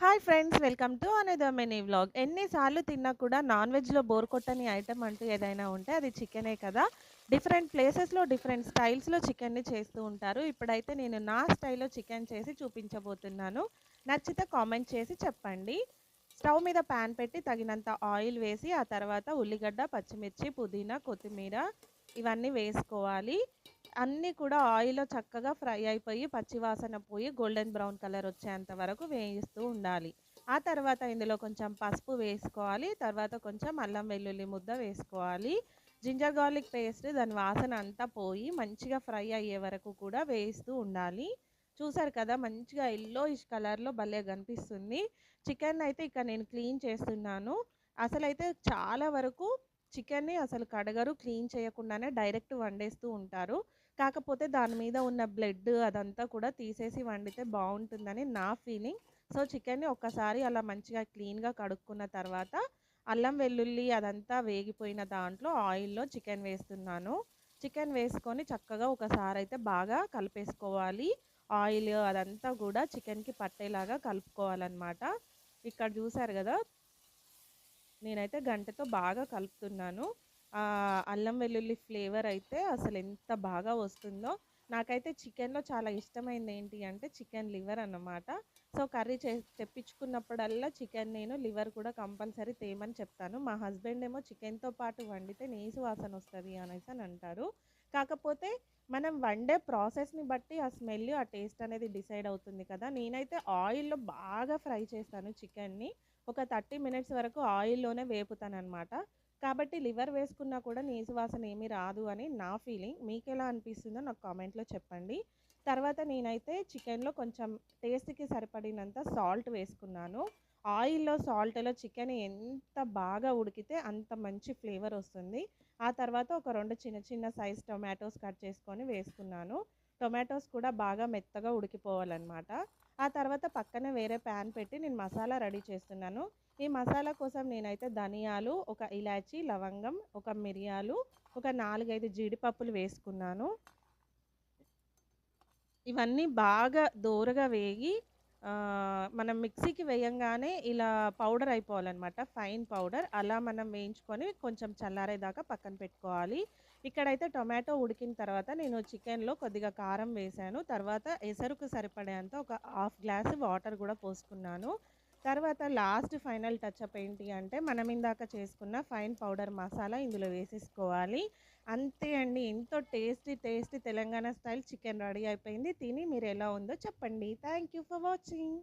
Hi friends! Welcome to another mini vlog. ఎన్నిసార్లు తిన్నా కూడా నాన్ వెజ్‌లో బోర్ కొట్టని ఐటెమ్ అంటూ ఏదైనా ఉంటే అది చికెనే కదా! డిఫరెంట్ ప్లేసెస్‌లో, డిఫరెంట్ స్టైల్స్‌లో చికెన్‌ని చేస్తూ ఉంటారు. ఇప్పుడైతే నేను నా స్టైల్‌లో చికెన్ చేసి చూపించబోతున్నాను. నచ్చితే కామెంట్ చేసి చెప్పండి. స్టవ్ మీద పాన్ పెట్టి తగినంత ఆయిల్ వేసి, ఆ తర్వాత ఉల్లిగడ్డ, పచ్చిమిర్చి, పుదీనా, కొత్తిమీర ఇవన్నీ వేసుకోవాలి. అన్నీ కూడా ఆయిల్‌లో చక్కగా ఫ్రై అయిపోయి, పచ్చివాసన పోయి గోల్డెన్ బ్రౌన్ కలర్ వచ్చేంత వరకు వేయిస్తూ ఉండాలి. ఆ తర్వాత ఇందులో కొంచెం పసుపు వేసుకోవాలి. తర్వాత కొంచెం అల్లం వెల్లుల్లి ముద్ద వేసుకోవాలి. జింజర్ గార్లిక్ పేస్ట్ దాని వాసన అంతా పోయి మంచిగా ఫ్రై అయ్యే వరకు కూడా వేయిస్తూ ఉండాలి. చూసారు కదా! మంచిగా యెల్లోయిష్ కలర్‌లో భలే కనిపిస్తుంది. చికెన్ అయితే ఇక నేను క్లీన్ చేస్తున్నాను. అసలైతే చాలా వరకు చికెన్‌ని అసలు కడగరు, క్లీన్ చేయకుండానే డైరెక్ట్ వండేస్తూ ఉంటారు. కాకపోతే దాని మీద ఉన్న బ్లడ్ అదంతా కూడా తీసేసి వండితే బావుంటుందని నా ఫీలింగ్. సో, చికెన్‌ని ఒక్కసారి అలా మంచిగా క్లీన్‌గా కడుక్కున్న తర్వాత, అల్లం వెల్లుల్లి అదంతా వేగిపోయిన దాంట్లో ఆయిల్‌లో చికెన్ వేస్తున్నాను. చికెన్ వేసుకొని చక్కగా ఒకసారయితే బాగా కలిపేసుకోవాలి. ఆయిల్ అదంతా గూడా చికెన్‌కి పట్టేలాగా కలుపుకోవాలనమాట. ఇక్కడ జూసారు గదా! నేనైతే గంటెతో బాగా కలుపుతున్నాను. అల్లం వెల్లుల్లి ఫ్లేవర్ అయితే అసలెంత బాగా వస్తుందో. నాకైతే చికెన్‌లో చాలా ఇష్టమైంది ఏంటి అంటే చికెన్ లివర్ అన్నమాట. సో, కర్రీ తెప్పించుకున్నప్పుడల్లా చికెన్ నేను లివర్ కూడా కంపల్సరీ తేమని చెప్తాను. మా హస్బెండ్ ఏమో చికెన్‌తో పాటు వండితే నీసు వాసనొస్తది అనేసని అంటారు. కాకపోతే మనం వండే ప్రాసెస్‌ని బట్టి ఆ స్మెల్, ఆ టేస్ట్ అనేది డిసైడ్ అవుతుంది కదా! నేనైతే ఆయిల్‌లో బాగా ఫ్రై చేస్తాను చికెన్‌ని. ఒక 30 మినిట్స్ వరకు ఆయిల్‌లోనే వేపుతాననమాట. కాబట్టి లివర్ వేసుకున్నా కూడా నీసు వాసన ఏమీ రాదు అని నా ఫీలింగ్. మీకెలా అనిపిస్తుందో నాకు కామెంట్‌లో చెప్పండి. తర్వాత నేనైతే చికెన్‌లో కొంచెం టేస్ట్‌కి సరిపడినంత సాల్ట్ వేసుకున్నాను. సాల్ట్‌లో చికెన్ ఎంత బాగా ఉడికితే అంత మంచి ఫ్లేవర్ వస్తుంది. ఆ తర్వాత ఒక 2 చిన్న చిన్న సైజ్ టొమాటోస్ కట్ చేసుకొని వేసుకున్నాను. టొమాటోస్ కూడా బాగా మెత్తగా ఉడికిపోవాలనమాట. ఆ తర్వాత పక్కన వేరే ప్యాన్ పెట్టి నేను మసాలా రెడీ చేస్తున్నాను. ఈ మసాలా కోసం నేనైతే ధనియాలు, ఒక ఇలాచీ, లవంగం, ఒక మిరియాలు, ఒక 4, 5 జీడిపప్పులు వేసుకున్నాను. ఇవన్నీ బాగా దోరగా వేగి మనం మిక్సీకి వేయంగానే ఇలా పౌడర్ అయిపోవాలనమాట. Fine powder. అలా మనం వేయించుకొని కొంచెం చల్లారేదాకా పక్కన పెట్టుకోవాలి. ఇక్కడైతే టొమాటో ఉడికిన తర్వాత నేను చికెన్‌లో కొద్దిగా కారం వేశాను. తర్వాత ఎసరుకు సరిపడేంత ఒక హాఫ్ గ్లాస్ వాటర్ గూడా పోసుకున్నాను. తర్వాత లాస్ట్ ఫైనల్ టచప్ ఏంటి అంటే మనం ఇందాక చేసుకున్న ఫైన్ పౌడర్ మసాలా ఇందులో వేసేసుకోవాలి. అంతే అండి. ఎంతో tasty Telangana style chicken ready అయిపోయింది. తిని మీరెలా ఉందో చెప్పండి. Thank you for watching.